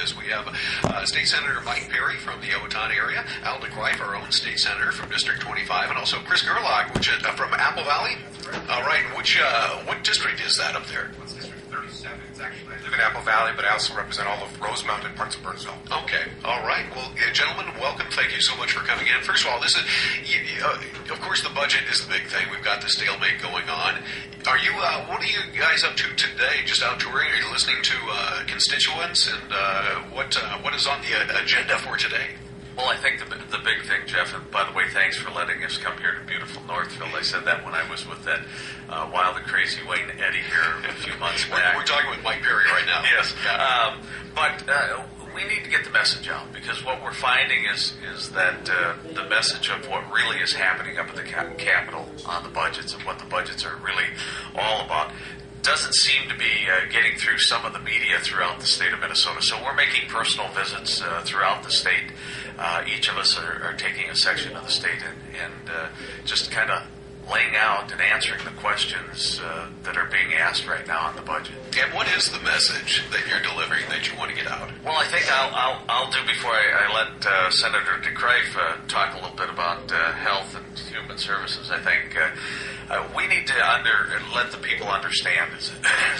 this. We have State Senator Mike Parry from the Owatonna area, Al DeGreif, our own state senator from District 25, and also Chris Gerlach, which is from Apple Valley. All right, what district is that up there? It's District 37. It's actually, I live in Apple Valley, but I also represent all of Rosemount and parts of Burnsville. Okay, all right. Well, gentlemen, welcome. Thank you so much for coming in. First of all, this is, of course, the budget is the big thing. We've got the stalemate going on. What are you guys up to today? Just out touring? Are you listening to constituents? And what is on the agenda for today? Well, I think the big thing, Jeff, and by the way, thanks for letting us come here to beautiful Northfield. I said that when I was with that Wild and Crazy Wayne Eddie here a few months back. We're talking with Mike Parry right now. Yes. But we need to get the message out, because what we're finding is that the message of what really is happening up at the Capitol on the budgets and what the budgets are really all about doesn't seem to be getting through some of the media throughout the state of Minnesota. So we're making personal visits throughout the state. Each of us are taking a section of the state and just kind of laying out and answering the questions that are being asked right now on the budget. And what is the message that you're delivering that you want to get out? Well, I think I'll do, before I let Senator DeGreif talk a little bit about health and human services. I think we need to let the people understand is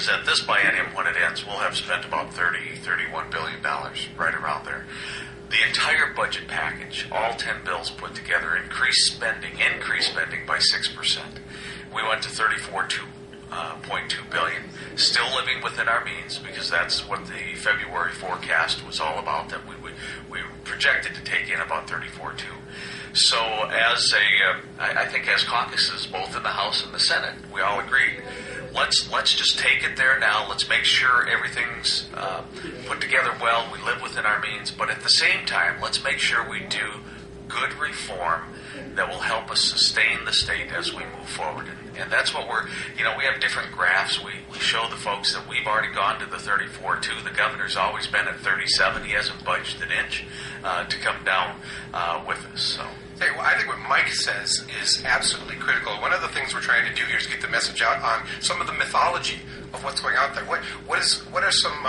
that this biennium, when it ends, we'll have spent about $31 billion, right around there. The entire budget package, all 10 bills put together, increased spending by 6%. We went to $34.2 billion, still living within our means, because that's what the February forecast was all about, that we projected to take in about $34.2. So I think as caucuses, both in the House and the Senate, we all agreed, let's just take it there now. Let's make sure everything's put together well. We live within our means, but at the same time, let's make sure we do good reform that will help us sustain the state as we move forward. And that's what we have different graphs. We show the folks that we've already gone to the 34.2. The governor's always been at 37. He hasn't budged an inch to come down with us. So. Hey, well, I think what Mike says is absolutely critical. One of the things we're trying to do here is get the message out on some of the mythology of what's going out there. What are some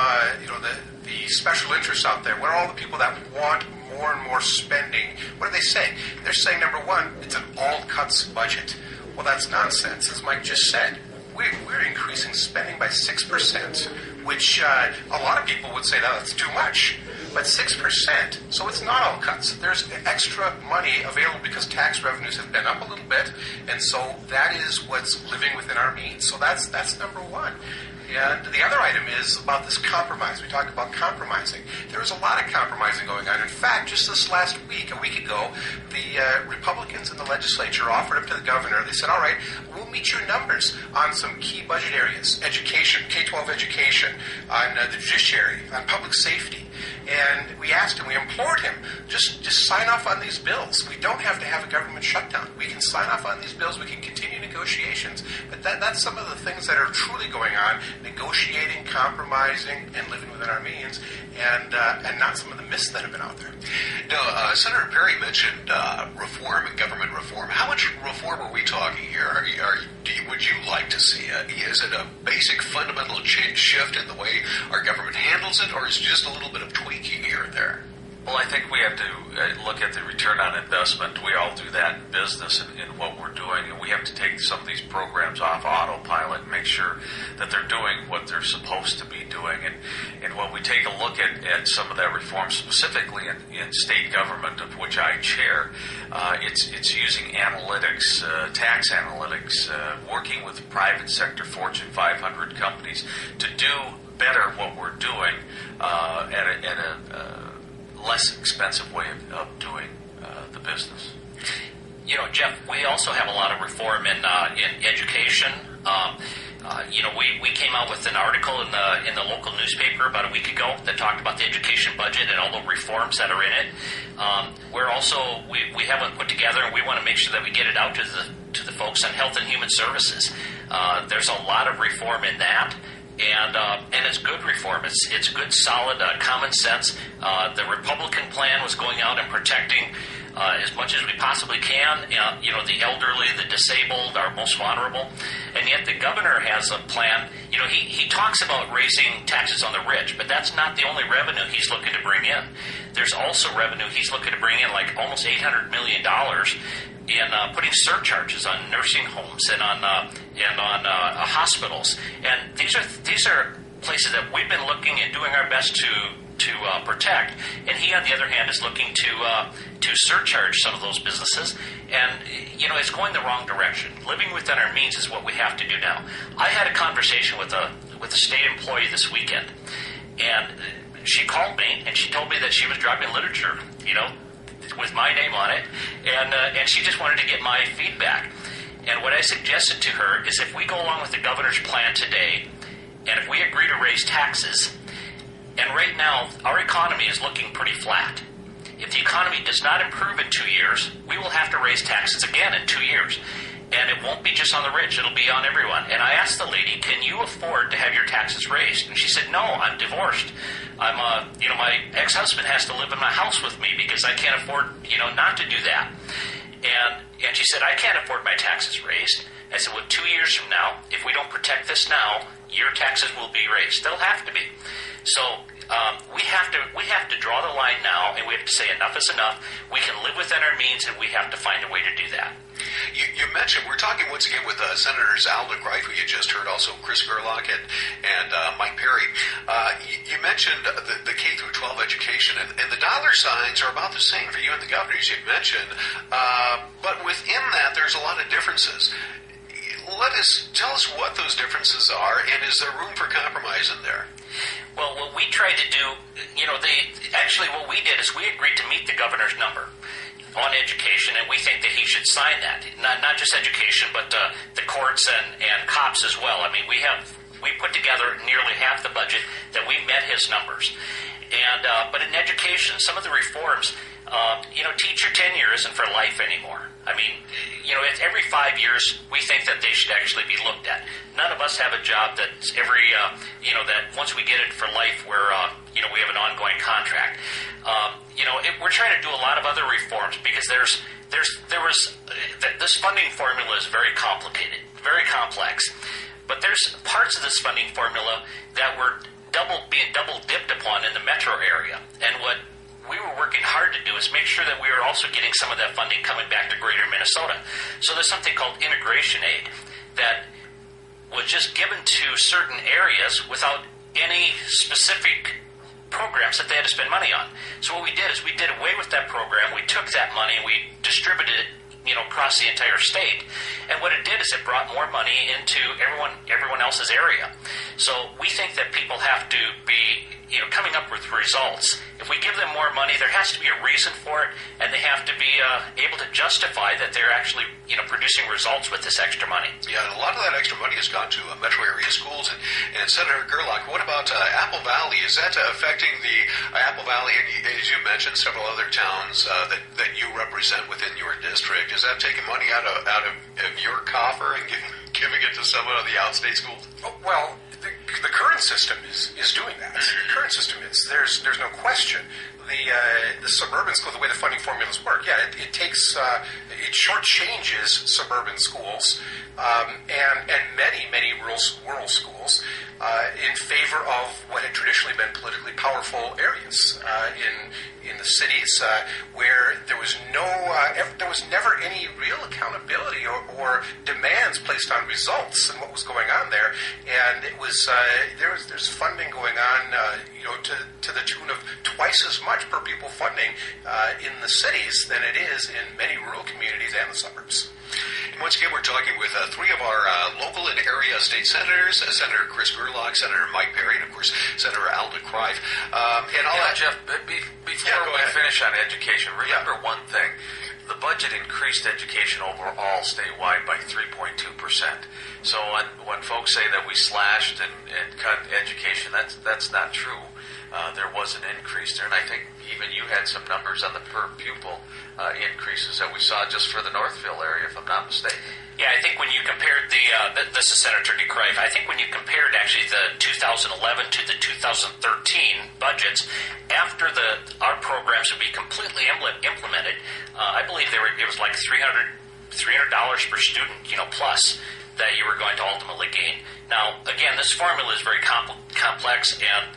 the special interests out there? What are all the people that want more and more spending? What are they saying? They're saying, number one, it's an all cuts budget. Well, that's nonsense, as Mike just said. We're increasing spending by 6%, which a lot of people would say that's too much. But 6%, so it's not all cuts. There's extra money available because tax revenues have been up a little bit, and so that is what's living within our means. So that's number one. And the other item is about this compromise. We talked about compromising. There was a lot of compromising going on. In fact, just this last week, a week ago, the Republicans in the legislature offered up to the governor. They said, all right, we'll meet your numbers on some key budget areas, education, K-12 education, on the judiciary, on public safety. And we asked him, we implored him, just sign off on these bills. We don't have to have a government shutdown. We can sign off on these bills. We can continue negotiations. But that's some of the things that are truly going on, negotiating, compromising, and living within our means, and not some of the myths that have been out there. Now, Senator Parry mentioned reform and government reform. How much reform are we talking here? Would you like to see it? Is it a basic fundamental shift in the way our government handles it, or is it just a little bit of tweaking here and there? Well, I think we have to look at the return on investment. We all do that in business in what we're doing, and we have to take some of these programs off autopilot and make sure that they're doing what they're supposed to be doing. And when we take a look at some of that reform, specifically in state government, of which I chair, it's using analytics, tax analytics, working with private sector Fortune 500 companies to do better what we're doing at a less expensive way of doing the business. You know, Jeff, we also have a lot of reform in education. We came out with an article in the local newspaper about a week ago that talked about the education budget and all the reforms that are in it. We're also we have one put together, and we want to make sure that we get it out to the folks on health and human services. There's a lot of reform in that. And it's good reform. It's good, solid, common sense. The Republican plan was going out and protecting as much as we possibly can. The elderly, the disabled, our most vulnerable. And yet the governor has a plan. He talks about raising taxes on the rich, but that's not the only revenue he's looking to bring in. There's also revenue he's looking to bring in, like almost $800 million in putting surcharges on nursing homes and on hospitals. And these are places that we've been looking and doing our best to protect. And he, on the other hand, is looking to surcharge some of those businesses. And it's going the wrong direction. Living within our means is what we have to do now. I had a conversation with a state employee this weekend, and she called me and she told me that she was driving literature, with my name on it, and she just wanted to get my feedback. And what I suggested to her is, if we go along with the governor's plan today, and if we agree to raise taxes, and right now our economy is looking pretty flat. If the economy does not improve in 2 years, we will have to raise taxes again in 2 years. And it won't be just on the rich, it'll be on everyone. And I asked the lady, can you afford to have your taxes raised? And she said, no, I'm divorced. My ex-husband has to live in my house with me because I can't afford, not to do that. And she said, I can't afford my taxes raised. I said, well, 2 years from now, if we don't protect this now, your taxes will be raised. They'll have to be. So we have to draw the line now, and we have to say enough is enough. We can live within our means, and we have to find a way to do that. You mentioned, we're talking once again with Senators Al DeGreif, who you just heard, also Chris Gerlach and Mike Parry. You mentioned the K through 12 education, and the dollar signs are about the same for you and the governor, as you mentioned. But within that, there's a lot of differences. Tell us what those differences are, and is there room for compromise in there? Well, what we tried to do, what we did is we agreed to meet the governor's number on education, and we think that he should sign that. Not just education, but the courts and cops as well. I mean, we put together nearly half the budget that we met his numbers. And but in education, some of the reforms, teacher tenure isn't for life anymore. I mean, every 5 years, we think that they should actually be looked at. None of us have a job that's that once we get it for life, we have an ongoing contract. We're trying to do a lot of other reforms because this funding formula is very complicated, very complex. But there's parts of this funding formula that were being double dipped upon in the metro area. And what we were working hard to do is make sure that we were also getting some of that funding coming back to greater Minnesota. So there's something called integration aid that was just given to certain areas without any specific programs that they had to spend money on. So what we did is we did away with that program. We took that money and we distributed it across the entire state. And what it did is it brought more money into everyone else's area. So we think that people have to be coming up with results. If we give them more money, there has to be a reason for it, and they have to be able to justify that they're actually producing results with this extra money. Yeah, and a lot of that extra money has gone to metro area schools. And Senator Gerlach, what about Apple Valley? Is that affecting the Apple Valley, and as you mentioned, several other towns that you represent within your district? Is that taking money out of your coffer and giving it to some of the outstate schools? Oh, well, the current system is doing that. The current system is. There's no question. The suburban school, the way the funding formulas work, it takes it shortchanges suburban schools and many rural schools in favor of what had traditionally been politically powerful areas in the cities where there was never any real accountability or demands placed on results and what was going on there, and it was there's funding going on to the tune of twice as much per pupil funding in the cities than it is in many rural communities and the suburbs. And once again, we're talking with three of our local and area state senators, Senator Chris Gerlach, Senator Mike Parry, and of course, Senator Al DeGreif. Jeff, before we finish on education, remember one thing. The budget increased education overall statewide by 3.2%. So when folks say that we slashed and cut education, that's not true. There was an increase there, and I think even you had some numbers on the per pupil increases that we saw just for the Northfield area, if I'm not mistaken. Yeah, I think when you compared this is Senator DeCrave, I think when you compared actually the 2011 to the 2013 budgets, after our programs would be completely implemented, I believe it was like $300 per student, plus, that you were going to ultimately gain. Now, again, this formula is very complex, and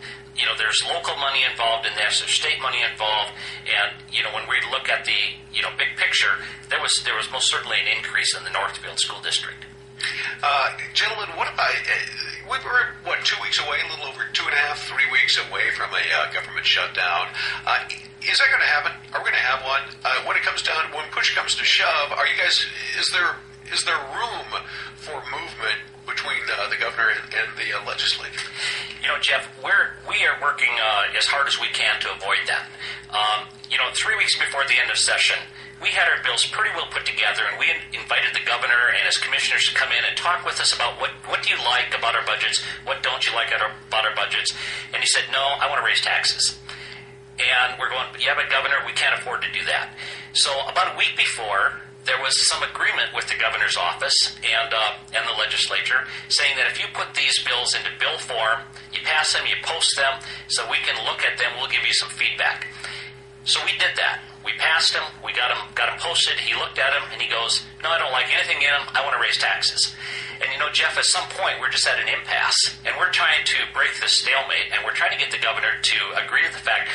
there's local money involved in this, there's state money involved, and when we look at the big picture, there was most certainly an increase in the Northfield School District. Gentlemen, what about we're 2 weeks away, a little over 2.5, 3 weeks away from a government shutdown. Is that going to happen? Are we going to have one? When push comes to shove, is there room for movement between the governor and the legislature? Jeff, we are working as hard as we can to avoid that. 3 weeks before the end of session, we had our bills pretty well put together, and we invited the governor and his commissioners to come in and talk with us about what do you like about our budgets, what don't you like about our budgets. And he said, no, I want to raise taxes. And we're going, yeah, but governor, we can't afford to do that. So about a week before, there was some agreement with the governor's office and the legislature saying that if you put these bills into bill form, you pass them, you post them, so we can look at them, we'll give you some feedback. So we did that. We passed them, we got them posted, he looked at them, and he goes, no, I don't like anything in them, I want to raise taxes. And Jeff, at some point, we're just at an impasse, and we're trying to break this stalemate, and we're trying to get the governor to agree to the fact,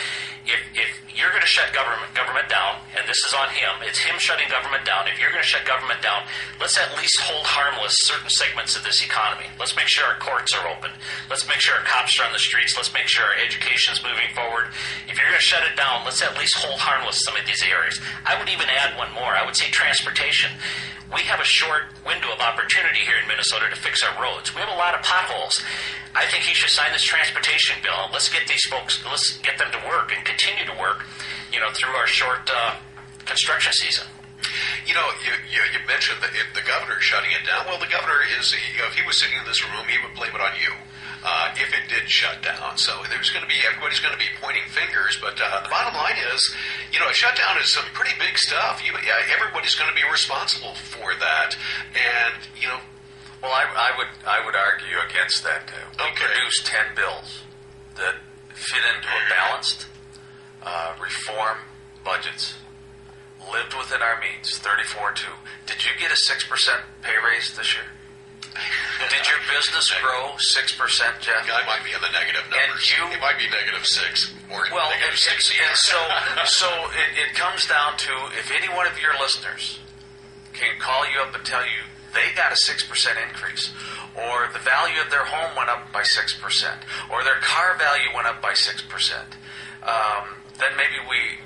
if you're going to shut government down, and this is on him, it's him shutting government down, if you're going to shut government down, let's at least hold harmless certain segments of this economy. Let's make sure our courts are open. Let's make sure our cops are on the streets. Let's make sure our education's moving forward. If you're going to shut it down, let's at least hold harmless some of these areas. I would even add one more. I would say transportation. We have a short window of opportunity here in Minnesota to fix our roads. We have a lot of potholes. I think he should sign this transportation bill. Let's get these folks, let's get them to work and continue to work, through our short construction season. You mentioned the governor shutting it down. Well, the governor if he was sitting in this room, he would blame it on you. If it did shut down. So everybody's going to be pointing fingers, but the bottom line is, a shutdown is some pretty big stuff. Everybody's going to be responsible for that, and Well, I would argue against that. We produced 10 bills that fit into a balanced reform budgets, lived within our means, 34-2. Did you get a 6% pay raise this year? Did your business grow 6%, Jeff? I might be in the negative numbers. It might be -6 or negative 6. And so it comes down to, if any one of your listeners can call you up and tell you they got a 6% increase, or the value of their home went up by 6%, or their car value went up by 6%, then maybe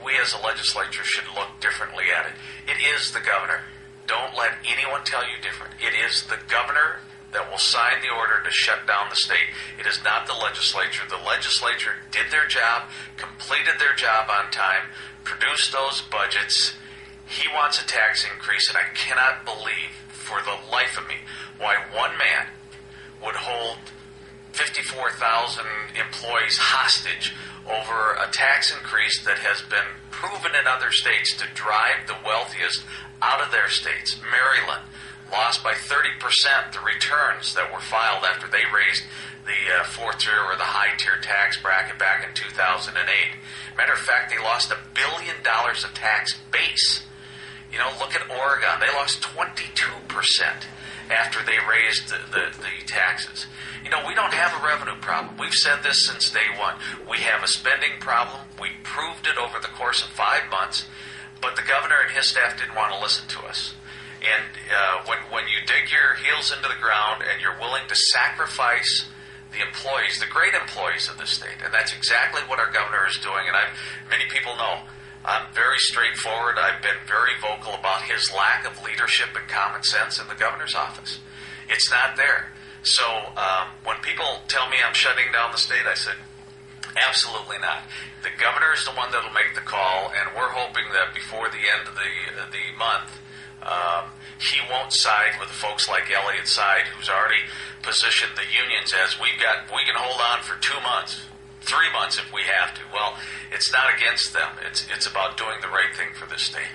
we as a legislature should look differently at it. It is the governor. Don't let anyone tell you different. It is the governor that will sign the order to shut down the state. It is not the legislature. The legislature did their job, completed their job on time, produced those budgets. He wants a tax increase, and I cannot believe for the life of me why one man would hold 54,000 employees hostage over a tax increase that has been proven in other states to drive the wealthiest out of their states. Maryland lost by 30% the returns that were filed after they raised the fourth-tier or the high-tier tax bracket back in 2008. Matter of fact, they lost $1 billion of tax base. Look at Oregon. They lost 22% after they raised the taxes. We don't have a revenue problem. We've said this since day one. We have a spending problem. We proved it over the course of 5 months, but the governor and his staff didn't want to listen to us. And when you dig your heels into the ground and you're willing to sacrifice the employees, the great employees of this state, and that's exactly what our governor is doing, and many people know I'm very straightforward. I've been very vocal about his lack of leadership and common sense in the governor's office. It's not there. So when people tell me I'm shutting down the state, I said, absolutely not. The governor is the one that will make the call, and we're hoping that before the end of the month, he won't side with the folks like Elliott Side, who's already positioned the unions as we can hold on for 2 months, 3 months if we have to. Well, it's not against them. It's about doing the right thing for this state.